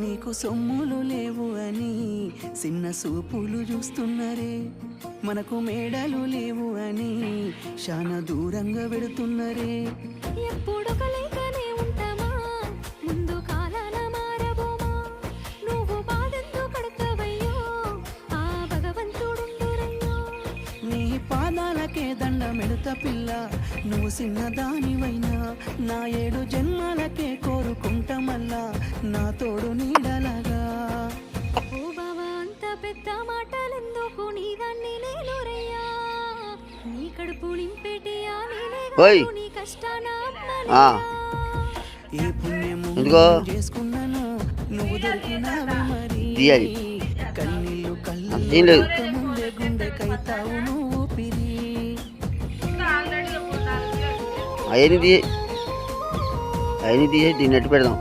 నీకు సొమ్ములు లేవు అని చిన్న సూపులు చూస్తున్నరే, మనకు మేడలు లేవు అని చాలా దూరంగా పెడుతున్నరే. ఎప్పుడు కలయికనే ఉంటామా, ముందు కాలాన మారబోమా, నువ్వు బాధెందుకు కడతావయ్యో, ఆ భగవంతుడుండురయ్యో. నీ పాదాలకే దండమెడుత పిల్ల, నువ్వు చిన్నదానివైనా నా 7 జన్మాలకే కోరుకుంటా మళ్ళా నా తోడు నీడలాగా. ఓ బావా అంత పెద్ద మాటలెందుకు, నీ దాన్ని నేను రయ్యా, నీ కడుపు నింపేటియా నేనే, నీ కష్టాన ఏ పుణ్యము చేసుకున్నాను నువ్వు దొరికినావే మరి, కన్నీళ్ళు కళ్ళు ముందే గుండె కైతావు నువ్వు పిరి. అవన్నీ తీసి దీన్ని నెట్టు పెడదాం.